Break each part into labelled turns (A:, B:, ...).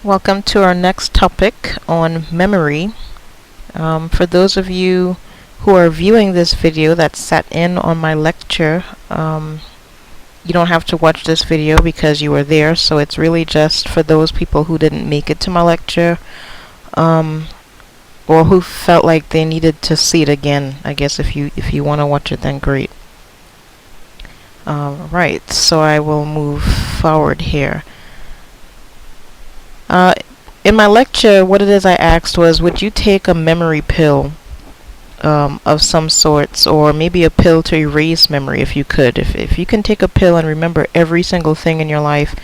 A: Welcome to our next topic on memory. For those of you who are viewing this video that sat in on my lecture, you don't have to watch this video because you were there, so it's really just for those people who didn't make it to my lecture, or who felt like they needed to see it again. I guess if you want to watch it, then great. Right, so I will move forward here. In my lecture, what it is I asked was, would you take a memory pill of some sorts, or maybe a pill to erase memory if you could? If you can take a pill and remember every single thing in your life,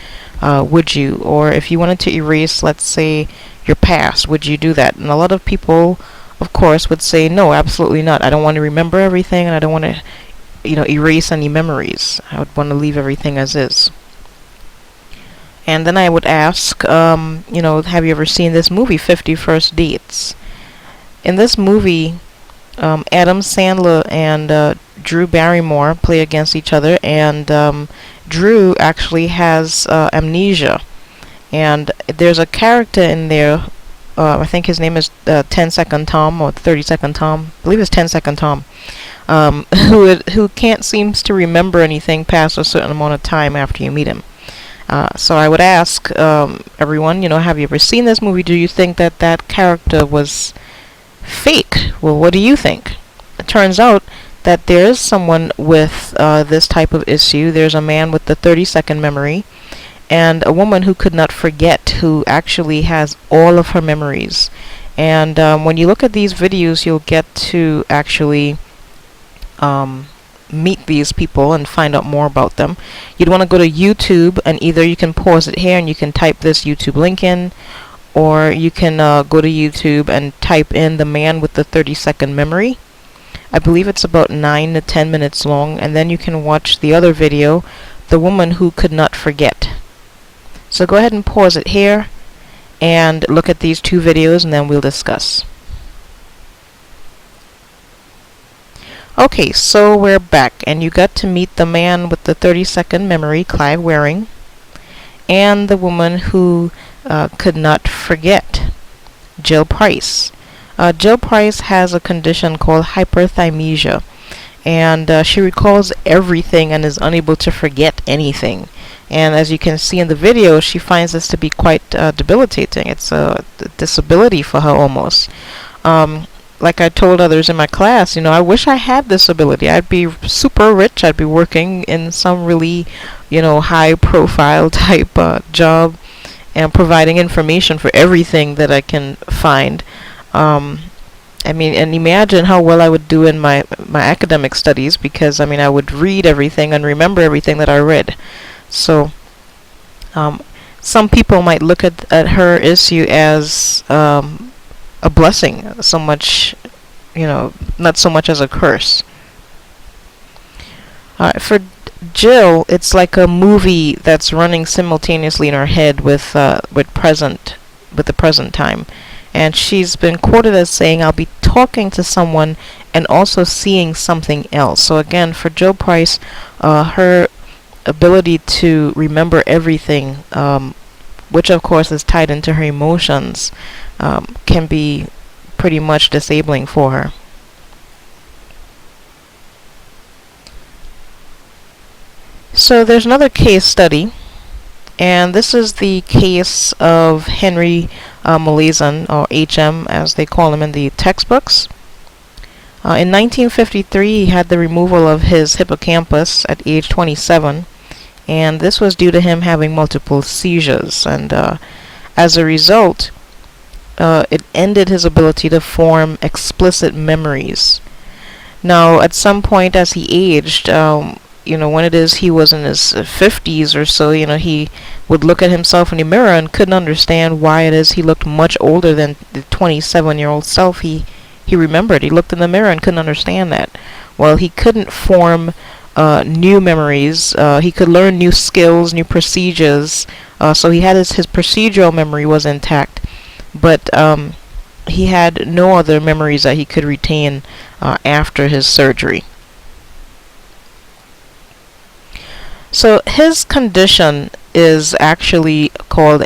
A: would you? Or if you wanted to erase, let's say, your past, would you do that? And a lot of people, of course, would say, no, absolutely not. I don't want to remember everything, and I don't want to, erase any memories. I would want to leave everything as is. And then I would ask, have you ever seen this movie, 50 First Dates? In this movie, Adam Sandler and Drew Barrymore play against each other, and Drew actually has amnesia. And there's a character in there, I think his name is 10 Second Tom, or 30 Second Tom, I believe it's 10 Second Tom, who can't seems to remember anything past a certain amount of time after you meet him. So I would ask everyone, have you ever seen this movie? Do you think that that character was fake? Well, what do you think? It turns out that there is someone with this type of issue. There's a man with the 30-second memory, and a woman who could not forget, who actually has all of her memories. And when you look at these videos, you'll get to actually meet these people and find out more about them. You'd want to go to YouTube, and either you can pause it here and you can type this YouTube link in, or you can go to YouTube and type in the man with the 30-second memory. I believe it's about 9 to 10 minutes long, and then you can watch the other video, the woman who could not forget. So go ahead and pause it here and look at these two videos, and then we'll discuss. Okay, so we're back, and you got to meet the man with the 30-second memory, Clive Waring, and the woman who could not forget, Jill Price. Jill Price has a condition called hyperthymesia, and she recalls everything and is unable to forget anything. And as you can see in the video, she finds this to be quite debilitating. It's a disability for her almost. Like I told others in my class, I wish I had this ability. I'd be super rich. I'd be working in some really, high profile type job and providing information for everything that I can find. And imagine how well I would do in my academic studies, because, I would read everything and remember everything that I read. So, some people might look at her issue as a blessing, so much, not so much as a curse. For Jill, it's like a movie that's running simultaneously in her head with the present time, and she's been quoted as saying, "I'll be talking to someone and also seeing something else." So again, for Jill Price, her ability to remember everything, which of course is tied into her emotions, can be pretty much disabling for her. So there's another case study, and this is the case of Henry Molaison, or HM as they call him in the textbooks. In 1953, he had the removal of his hippocampus at age 27, and this was due to him having multiple seizures, and as a result, it ended his ability to form explicit memories. Now, at some point as he aged, when it is he was in his 50s or so, he would look at himself in the mirror and couldn't understand why it is he looked much older than the 27-year-old self he remembered. He looked in the mirror and couldn't understand that. Well, he couldn't form new memories. He could learn new skills, new procedures. So he had his procedural memory was intact, but he had no other memories that he could retain after his surgery. So his condition is actually called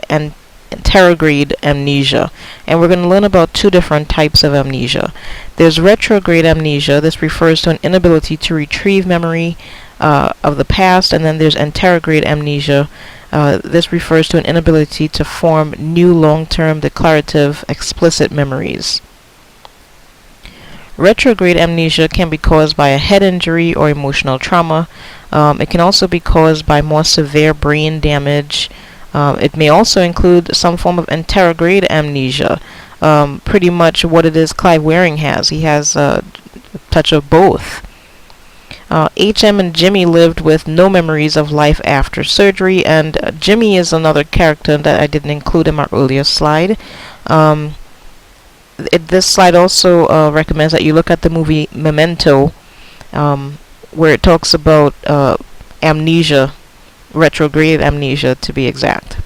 A: anterograde amnesia. And we're going to learn about two different types of amnesia. There's retrograde amnesia. This refers to an inability to retrieve memory of the past. And then there's anterograde amnesia. This refers to an inability to form new long-term declarative explicit memories. Retrograde amnesia can be caused by a head injury or emotional trauma. It can also be caused by more severe brain damage. It may also include some form of anterograde amnesia. Pretty much what it is Clive Waring has. He has a touch of both. HM and Jimmy lived with no memories of life after surgery, and Jimmy is another character that I didn't include in my earlier slide. This slide also recommends that you look at the movie Memento, where it talks about amnesia, retrograde amnesia to be exact.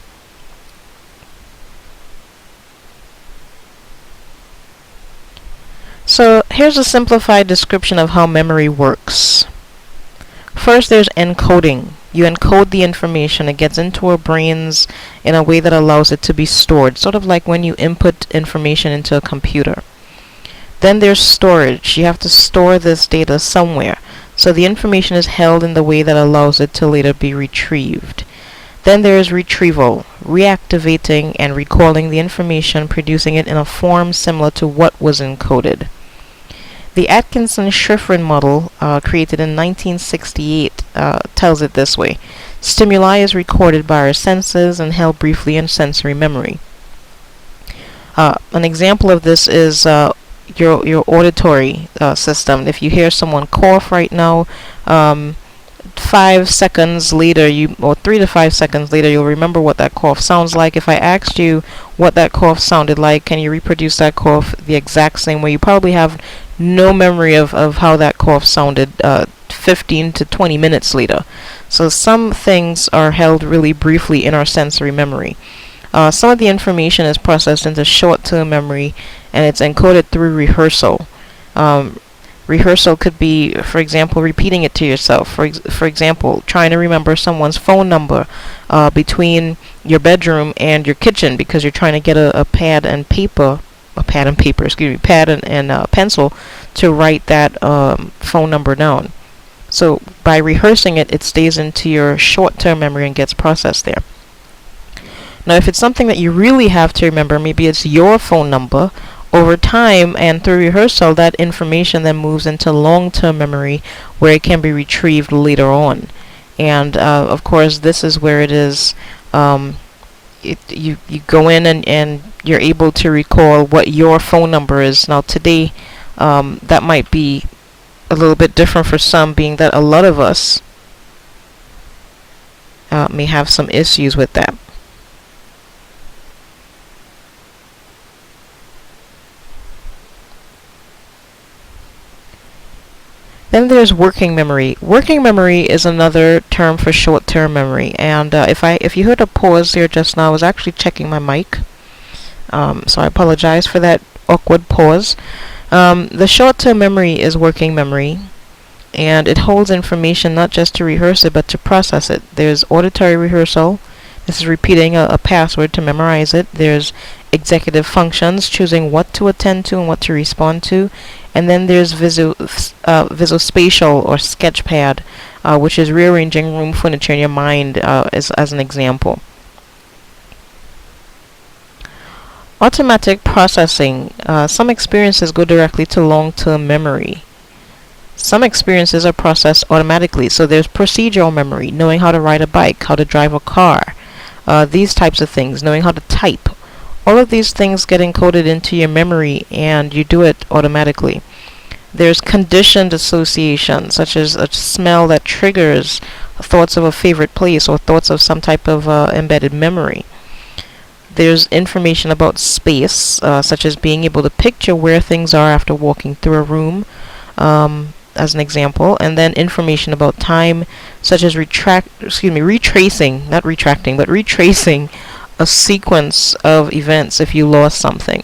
A: So here's a simplified description of how memory works. First, there's encoding. You encode the information. It gets into our brains in a way that allows it to be stored, sort of like when you input information into a computer. Then there's storage. You have to store this data somewhere, so the information is held in the way that allows it to later be retrieved. Then there is retrieval, reactivating and recalling the information, producing it in a form similar to what was encoded. The Atkinson-Shiffrin model, created in 1968, tells it this way. Stimuli is recorded by our senses and held briefly in sensory memory. An example of this is your auditory system. If you hear someone cough right now, 5 seconds later, or 3 to 5 seconds later, you'll remember what that cough sounds like. If I asked you what that cough sounded like, can you reproduce that cough the exact same way? You probably have no memory of how that cough sounded 15 to 20 minutes later. So some things are held really briefly in our sensory memory. Some of the information is processed into short-term memory, and it's encoded through rehearsal. Rehearsal could be, for example, repeating it to yourself. For example, trying to remember someone's phone number between your bedroom and your kitchen because you're trying to get a pad and pencil to write that phone number down. So by rehearsing it, it stays into your short-term memory and gets processed there. Now, if it's something that you really have to remember, maybe it's your phone number, over time and through rehearsal, that information then moves into long-term memory where it can be retrieved later on. And of course, this is where it is, you go in and you're able to recall what your phone number is. Now today, that might be a little bit different for some, being that a lot of us may have some issues with that. Then there's working memory. Working memory is another term for short-term memory. And if you heard a pause there just now, I was actually checking my mic. So I apologize for that awkward pause. The short-term memory is working memory, and it holds information not just to rehearse it, but to process it. There's auditory rehearsal. This is repeating a password to memorize it. There's executive functions, choosing what to attend to and what to respond to. And then there's visuospatial or sketchpad, which is rearranging room furniture in your mind, as an example. Automatic processing. Some experiences go directly to long-term memory. Some experiences are processed automatically. So there's procedural memory, knowing how to ride a bike, how to drive a car, these types of things, knowing how to type. All of these things get encoded into your memory and you do it automatically. There's conditioned association, such as a smell that triggers thoughts of a favorite place or thoughts of some type of embedded memory. There's information about space, such as being able to picture where things are after walking through a room, as an example. And then information about time, such as retracing a sequence of events if you lost something.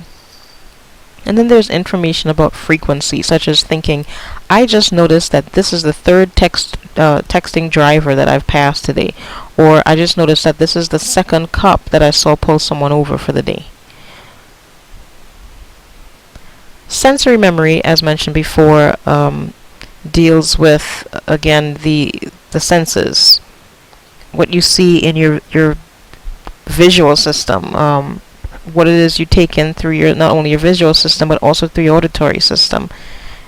A: And then there's information about frequency, such as thinking, I just noticed that this is the third texting driver that I've passed today. Or I just noticed that this is the second cop that I saw pull someone over for the day. Sensory memory, as mentioned before, deals with, again, the senses. What you see in your visual system, what it is you take in through your, not only your visual system, but also through your auditory system.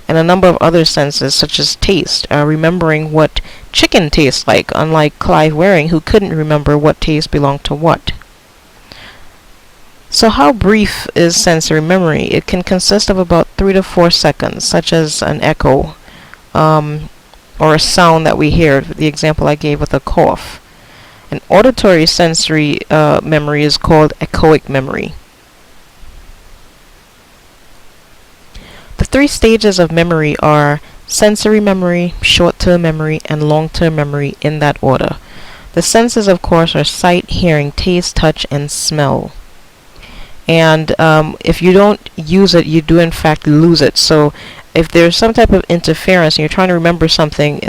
A: And a number of other senses, such as taste, remembering what chicken tastes like, unlike Clive Waring, who couldn't remember what taste belonged to what. So how brief is sensory memory? It can consist of about 3 to 4 seconds, such as an echo, or a sound that we hear, the example I gave with a cough. An auditory sensory memory is called echoic memory. The 3 stages of memory are sensory memory, short-term memory, and long-term memory, in that order. The senses, of course, are sight, hearing, taste, touch, and smell. And if you don't use it, you do in fact lose it. So if there's some type of interference and you're trying to remember something,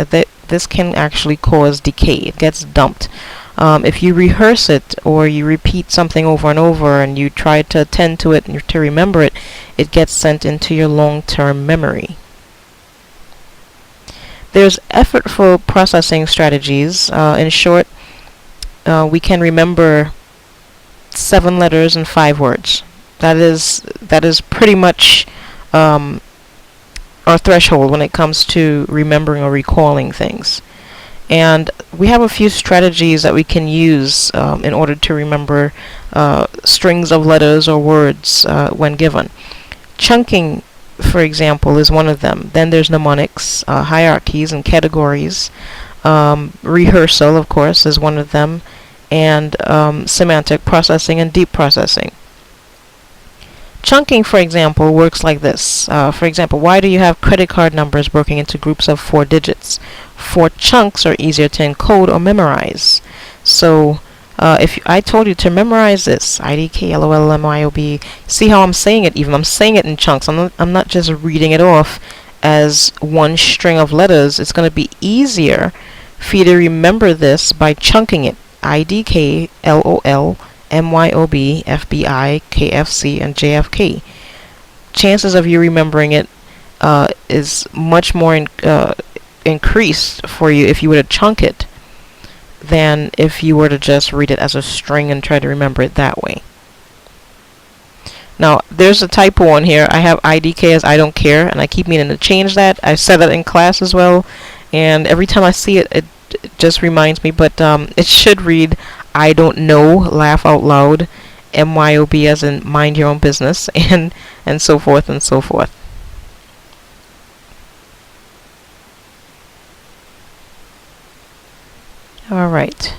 A: this can actually cause decay. It gets dumped. If you rehearse it or you repeat something over and over and you try to attend to it and to remember it, it gets sent into your long-term memory. There's effortful processing strategies. In short, we can remember 7 letters and 5 words. That is pretty much our threshold when it comes to remembering or recalling things. And we have a few strategies that we can use in order to remember strings of letters or words when given. Chunking, for example, is one of them. Then there's mnemonics, hierarchies and categories. Rehearsal, of course, is one of them. And semantic processing and deep processing. Chunking, for example, works like this. For example, why do you have credit card numbers broken into groups of 4 digits? 4 chunks are easier to encode or memorize. So if I told you to memorize this, IDK, LOL, MYOB, see how I'm saying it even. I'm saying it in chunks. I'm not just reading it off as one string of letters. It's going to be easier for you to remember this by chunking it. IDK, LOL, MYOB, FBI, KFC, and JFK. Chances of you remembering it is much more increased for you if you were to chunk it than if you were to just read it as a string and try to remember it that way. Now, there's a typo on here. I have IDK as I don't care, and I keep meaning to change that. I said that in class as well, and every time I see it, it just reminds me, but it should read I don't know, laugh out loud, MYOB as in mind your own business, and so forth and so forth. Alright.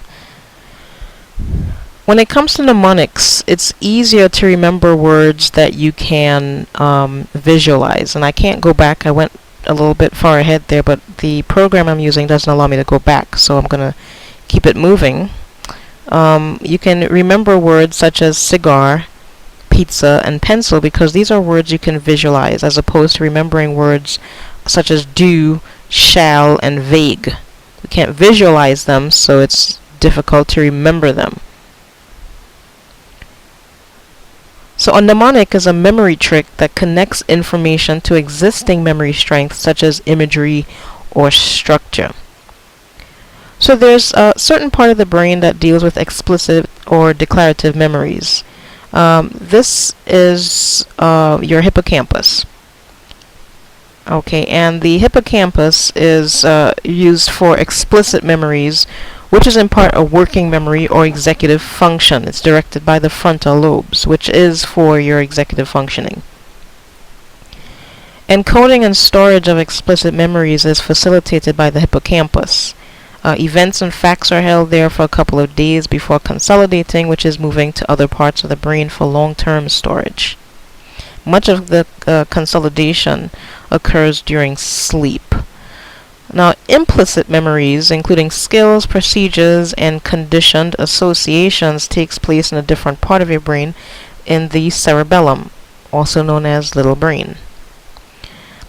A: When it comes to mnemonics, it's easier to remember words that you can visualize. And I can't go back. I went a little bit far ahead there, but the program I'm using doesn't allow me to go back, so I'm going to keep it moving. You can remember words such as cigar, pizza, and pencil because these are words you can visualize, as opposed to remembering words such as do, shall, and vague. We can't visualize them, so it's difficult to remember them. So a mnemonic is a memory trick that connects information to existing memory strengths such as imagery or structure. So there's a certain part of the brain that deals with explicit or declarative memories. This is your hippocampus. Okay, and the hippocampus is used for explicit memories, which is in part a working memory or executive function. It's directed by the frontal lobes, which is for your executive functioning. Encoding and storage of explicit memories is facilitated by the hippocampus. Events and facts are held there for a couple of days before consolidating, which is moving to other parts of the brain for long-term storage. Much of the consolidation occurs during sleep. Now, implicit memories, including skills, procedures, and conditioned associations, takes place in a different part of your brain, in the cerebellum. also known as little brain.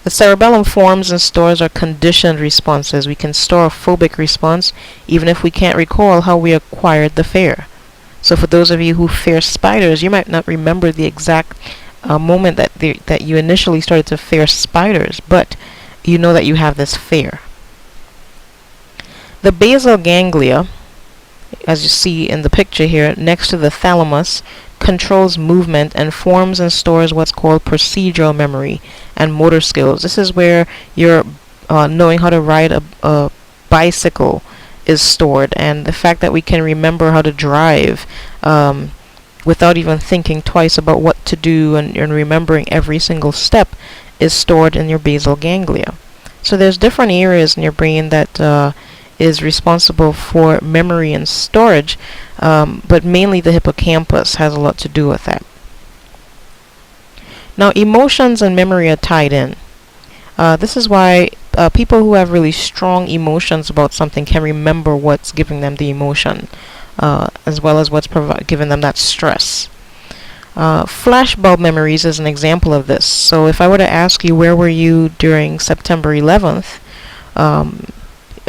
A: The cerebellum forms and stores our conditioned responses. We can store a phobic response even if we can't recall how we acquired the fear. So for those of you who fear spiders, you might not remember the exact moment that you initially started to fear spiders, but you know that you have this fear. The basal ganglia, as you see in the picture here, next to the thalamus, controls movement and forms and stores what's called procedural memory and motor skills. This is where your knowing how to ride a bicycle is stored, and the fact that we can remember how to drive without even thinking twice about what to do and remembering every single step is stored in your basal ganglia. So there's different areas in your brain that is responsible for memory and storage, but mainly the hippocampus has a lot to do with that. Now, emotions and memory are tied in. This is why people who have really strong emotions about something can remember what's giving them the emotion, as well as what's giving them that stress. Flashbulb memories is an example of this. So if I were to ask you where were you during September 11th,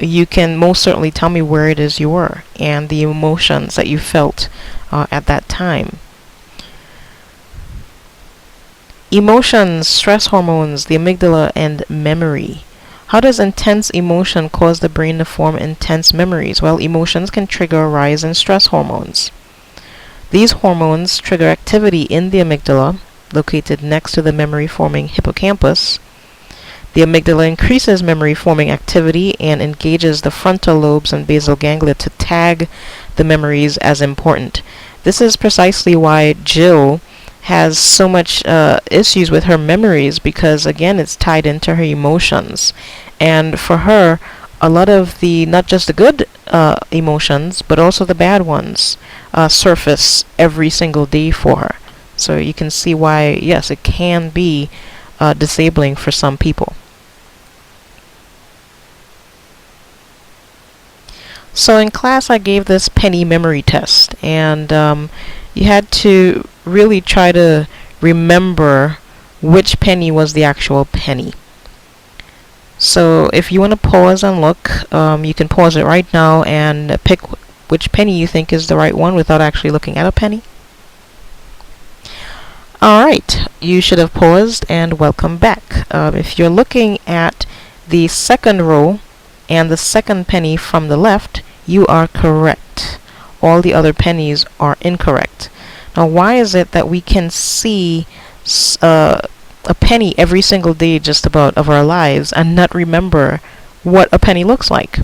A: you can most certainly tell me where it is you were and the emotions that you felt at that time. Emotions, stress hormones, the amygdala, and memory. How does intense emotion cause the brain to form intense memories? Well, emotions can trigger a rise in stress hormones. These hormones trigger activity in the amygdala, located next to the memory-forming hippocampus. The amygdala increases memory-forming activity and engages the frontal lobes and basal ganglia to tag the memories as important. This is precisely why Jill has so much issues with her memories, because again it's tied into her emotions, and for her a lot of the, not just the good emotions but also the bad ones surface every single day for her. So you can see why, yes, it can be disabling for some people. So in class I gave this penny memory test, and you had to really try to remember which penny was the actual penny. So if you want to pause and look, you can pause it right now and pick which penny you think is the right one without actually looking at a penny. Alright, you should have paused, and welcome back. If you're looking at the second row and the second penny from the left, you are correct. All the other pennies are incorrect. Now, why is it that we can see a penny every single day just about of our lives and not remember what a penny looks like?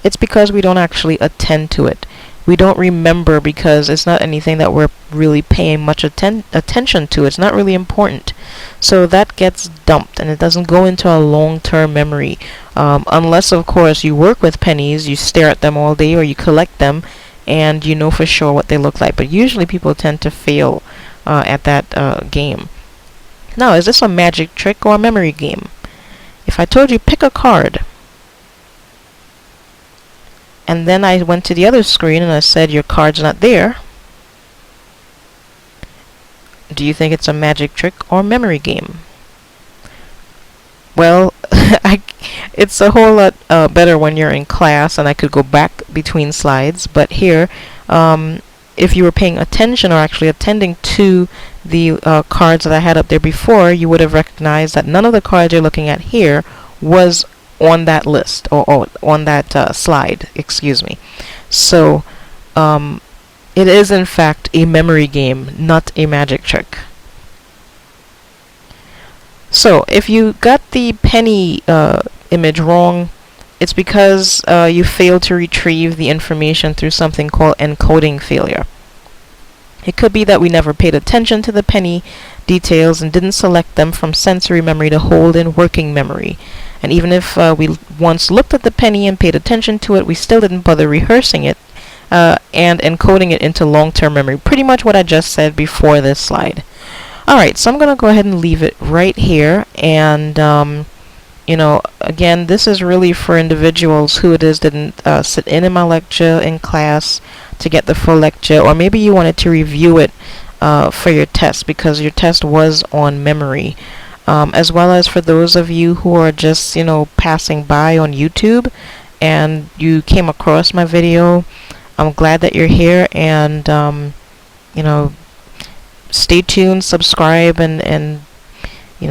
A: It's because we don't actually attend to it. We don't remember because it's not anything that we're really paying much attention to. It's not really important. So that gets dumped and it doesn't go into a long-term memory. Unless, of course, you work with pennies, you stare at them all day, or you collect them and you know for sure what they look like. But usually people tend to fail at that game. Now, is this a magic trick or a memory game? If I told you pick a card, and then I went to the other screen and I said your card's not there, do you think it's a magic trick or memory game? Well, it's a whole lot better when you're in class and I could go back between slides, but here, if you were paying attention or actually attending to the cards that I had up there before, you would have recognized that none of the cards you're looking at here was on that list, or on that slide, excuse me. So it is in fact a memory game, not a magic trick. So if you got the penny image wrong, it's because you failed to retrieve the information through something called encoding failure. It could be that we never paid attention to the penny details and didn't select them from sensory memory to hold in working memory. And even if we once looked at the penny and paid attention to it, we still didn't bother rehearsing it and encoding it into long-term memory. Pretty much what I just said before this slide. Alright, so I'm going to go ahead and leave it right here. And, you know, again, this is really for individuals who it is didn't sit in my lecture in class to get the full lecture, or maybe you wanted to review it for your test, because your test was on memory. As well as for those of you who are just, passing by on YouTube and you came across my video, I'm glad that you're here, and you know, stay tuned, subscribe, and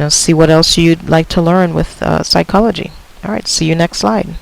A: see what else you'd like to learn with psychology. All right, see you next slide.